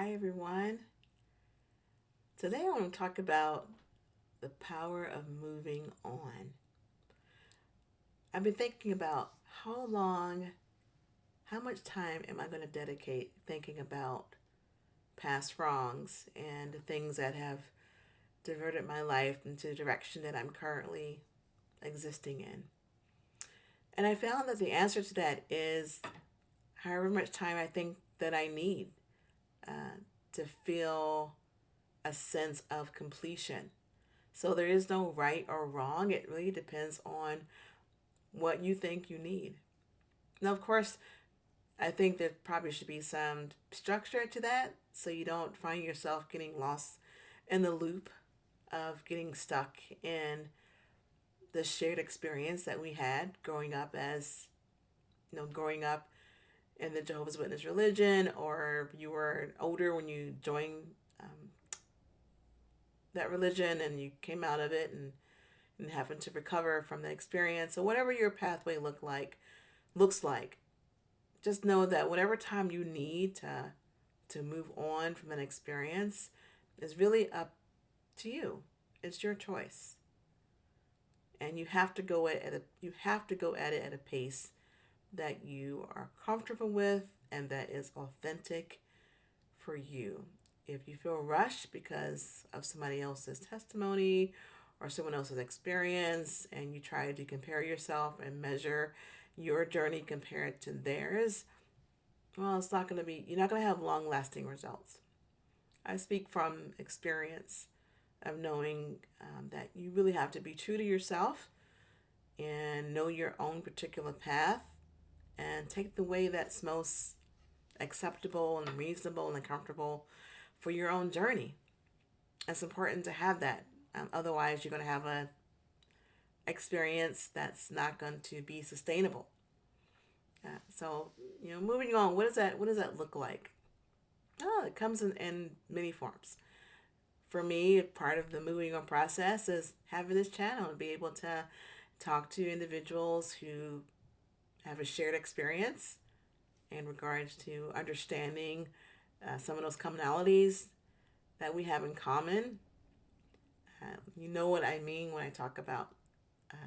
Hi, everyone. Today I want to talk about the power of moving on. I've been thinking about how much time am I going to dedicate thinking about past wrongs and the things that have diverted my life into the direction that I'm currently existing in. And I found that the answer to that is however much time I think that I need to feel a sense of completion. So there is no right or wrong. It really depends on what you think you need. Now, of course, I think there probably should be some structure to that so you don't find yourself getting lost in the loop of getting stuck in the shared experience that we had growing up in the Jehovah's Witness religion, or you were older when you joined um, that religion and you came out of it and having to recover from the experience. So whatever your pathway looks like, just know that whatever time you need to move on from an experience is really up to you. It's your choice. And you have to go at it at a pace that you are comfortable with and that is authentic for you. If you feel rushed because of somebody else's testimony or someone else's experience and you try to compare yourself and measure your journey compared to theirs, well, you're not going to have long lasting results. I speak from experience of knowing that you really have to be true to yourself and know your own particular path and take the way that's most acceptable and reasonable and comfortable for your own journey. It's important to have that. Otherwise, you're going to have a experience that's not going to be sustainable. Moving on. What does that look like? Oh, it comes in many forms. For me, part of the moving on process is having this channel and be able to talk to individuals who have a shared experience in regards to understanding some of those commonalities that we have in common. You know what I mean when I talk about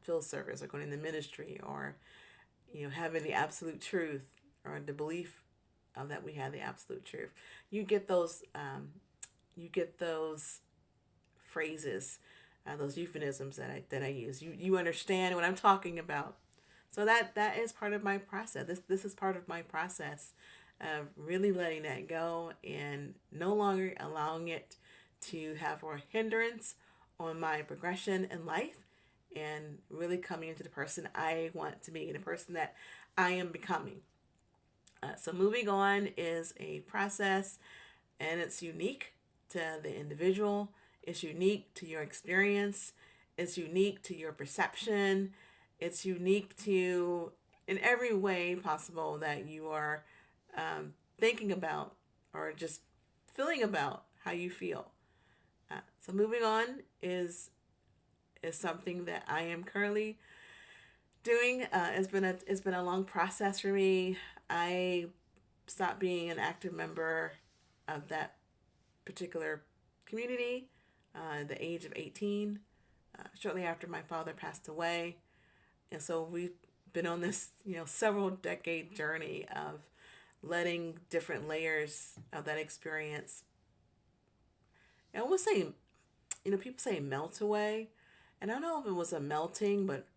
field service or going into ministry or having the absolute truth or the belief that we have the absolute truth. You get those phrases, those euphemisms that I use. You understand what I'm talking about. So that is part of my process. This is part of my process of really letting that go and no longer allowing it to have a hindrance on my progression in life and really coming into the person I want to be, the person that I am becoming. So moving on is a process and it's unique to the individual. It's unique to your experience. It's unique to your perception. It's unique to, in every way possible that you are thinking about or just feeling about how you feel. So moving on is something that I am currently doing. It's been a long process for me. I stopped being an active member of that particular community at the age of 18, shortly after my father passed away. And so we've been on this, several decade journey of letting different layers of that experience, and I would say, people say melt away. And I don't know if it was a melting, but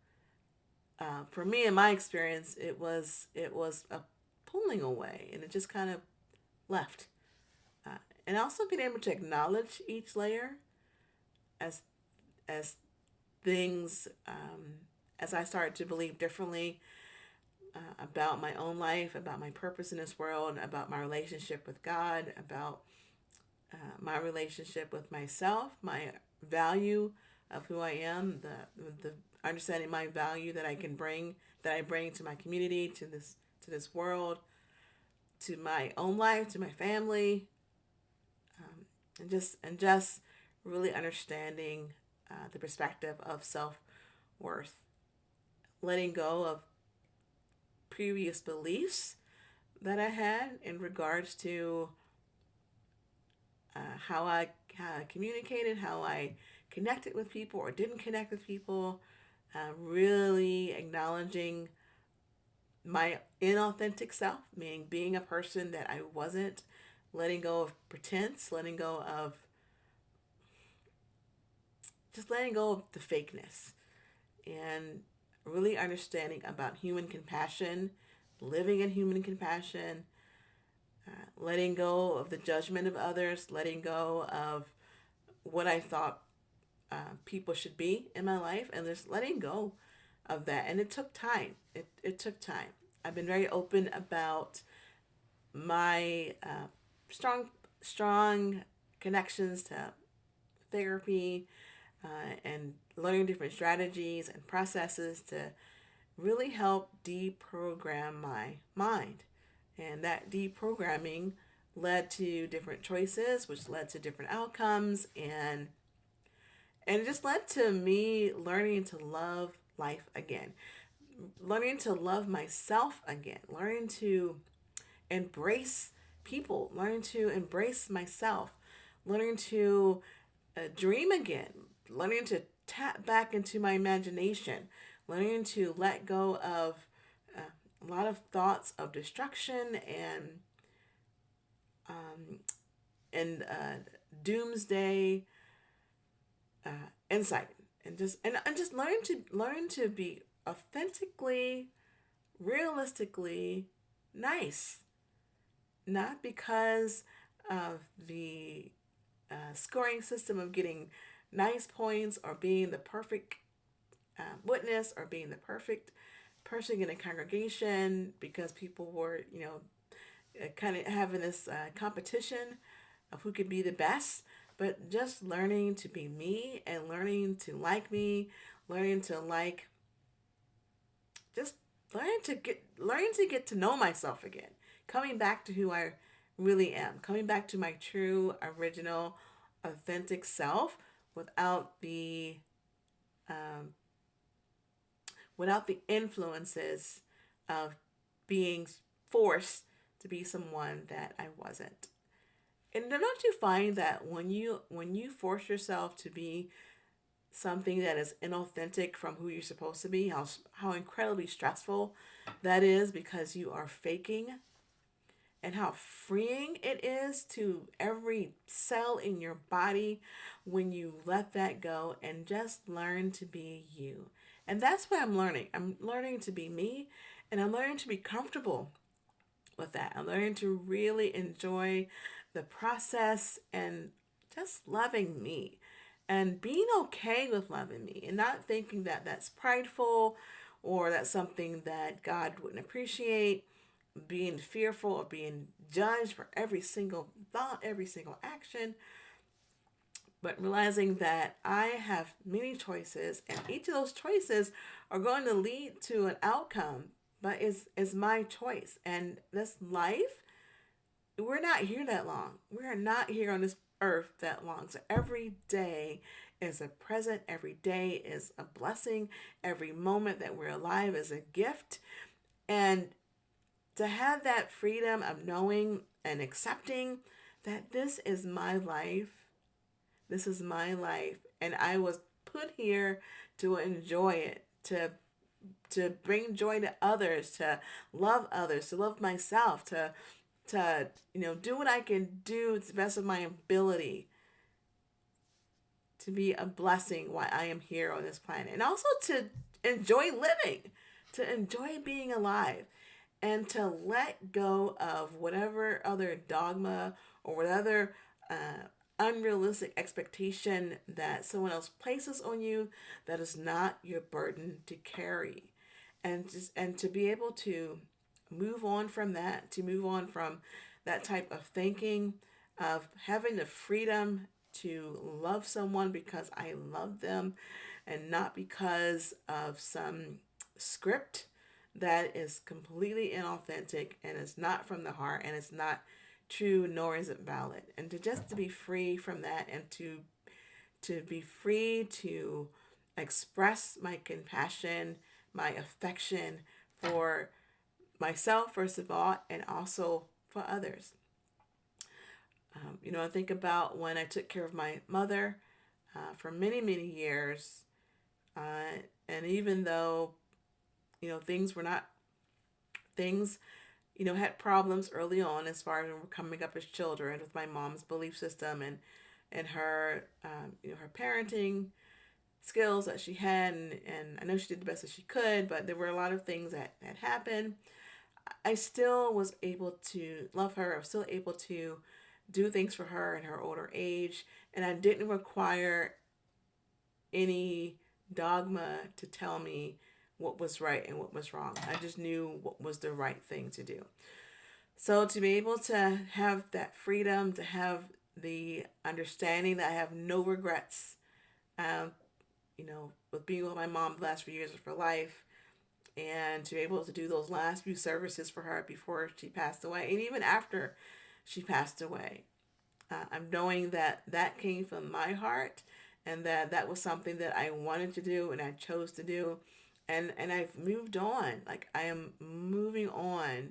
for me, in my experience, it was a pulling away, and it just kind of left. And also being able to acknowledge each layer as as things as I started to believe differently about my own life, about my purpose in this world, about my relationship with God, about my relationship with myself, my value of who I am, the understanding my value that I bring to my community, to this world, to my own life, to my family, and just really understanding the perspective of self worth, letting go of previous beliefs that I had in regards to how I communicated, how I connected with people or didn't connect with people, really acknowledging my inauthentic self, meaning being a person that I wasn't, letting go of pretense, letting go of the fakeness, and really understanding about human compassion, living in human compassion, letting go of the judgment of others, letting go of what I thought people should be in my life, and just letting go of that. And it took time. It took time. I've been very open about my strong connections to therapy, and learning different strategies and processes to really help deprogram my mind. And that deprogramming led to different choices, which led to different outcomes, and it just led to me learning to love life again, learning to love myself again, learning to embrace people, learning to embrace myself, learning to dream again, learning to tap back into my imagination, learning to let go of uh, a lot of thoughts of destruction and doomsday insight, and just learn to be authentically, realistically nice, not because of the scoring system of getting nice points or being the perfect witness or being the perfect person in a congregation, because people were, kind of having this competition of who could be the best, but just learning to be me and learning to like, just learning to get to know myself again, coming back to who I really am, coming back to my true, original, authentic self without the um, without the influences of being forced to be someone that I wasn't. And don't you find that when you force yourself to be something that is inauthentic from who you're supposed to be, how incredibly stressful that is, because you are faking, and how freeing it is to every cell in your body when you let that go and just learn to be you. And that's what I'm learning. I'm learning to be me, and I'm learning to be comfortable with that. I'm learning to really enjoy the process and just loving me and being okay with loving me, and not thinking that that's prideful or that's something that God wouldn't appreciate, being fearful of being judged for every single thought, every single action, but realizing that I have many choices, and each of those choices are going to lead to an outcome, but is my choice. And this life, we're not here that long. We are not here on this earth that long. So every day is a present, every day is a blessing, every moment that we're alive is a gift. And to have that freedom of knowing and accepting that this is my life, and I was put here to enjoy it, to bring joy to others, to love myself, to do what I can do to the best of my ability to be a blessing while I am here on this planet, and also to enjoy living, to enjoy being alive, and to let go of whatever other dogma or whatever unrealistic expectation that someone else places on you that is not your burden to carry. And to be able to move on from that, to move on from that type of thinking, of having the freedom to love someone because I love them and not because of some script that is completely inauthentic and is not from the heart and it's not true, nor is it valid. And to be free from that, and to be free to express my compassion, my affection for myself first of all, and also for others. I think about when I took care of my mother for many, many years. And even though, things were not, things, had problems early on as far as when we're coming up as children with my mom's belief system and her, her parenting skills that she had. And I know she did the best that she could, but there were a lot of things that had happened. I still was able to love her. I was still able to do things for her in her older age. And I didn't require any dogma to tell me what was right and what was wrong. I just knew what was the right thing to do. So to be able to have that freedom, to have the understanding that I have no regrets, um, with being with my mom the last few years of her life, and to be able to do those last few services for her before she passed away, and even after she passed away, I'm knowing that that came from my heart, and that that was something that I wanted to do and I chose to do, and I've moved on. Like I am moving on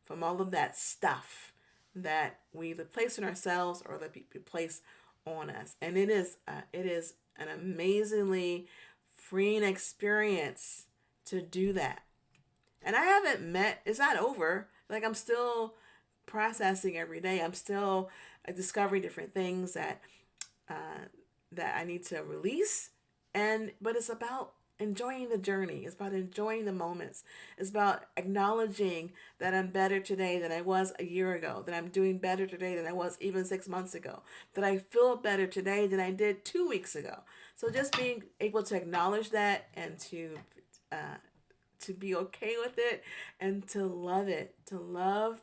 from all of that stuff that we either place on ourselves or that people place on us, and it is an amazingly freeing experience to do that. And I haven't met, it's not over. Like I'm still processing every day. I'm still discovering different things uh, that I need to release. But it's about enjoying the journey. It's about enjoying the moments. It's about acknowledging that I'm better today than I was a year ago, that I'm doing better today than I was even 6 months ago, that I feel better today than I did 2 weeks ago. So just being able to acknowledge that and uh, to be okay with it and to love it, to love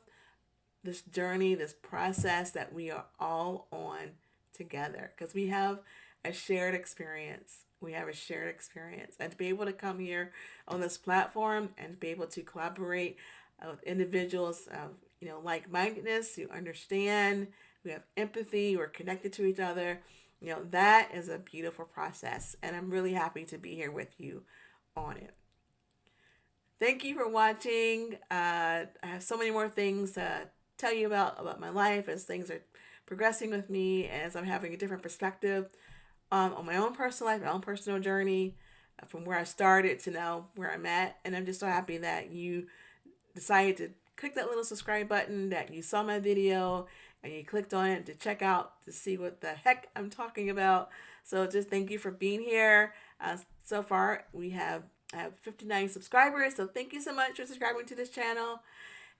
this journey, this process that we are all on together because we have a shared experience. We have a shared experience. And to be able to come here on this platform and to be able to collaborate with individuals of, like-mindedness, who understand, we have empathy, we're connected to each other, that is a beautiful process. And I'm really happy to be here with you on it. Thank you for watching. I have so many more things to tell you about my life as things are progressing with me, as I'm having a different perspective on my own personal life, my own personal journey, from where I started to now where I'm at. And I'm just so happy that you decided to click that little subscribe button, that you saw my video and you clicked on it to check out to see what the heck I'm talking about. So just thank you for being here. So far, I have 59 subscribers, so thank you so much for subscribing to this channel.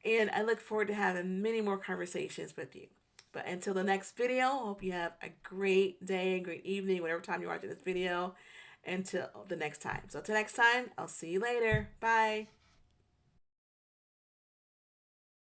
And I look forward to having many more conversations with you. But until the next video, I hope you have a great day, great evening, whatever time you're watching this video. Until the next time. So until next time, I'll see you later. Bye.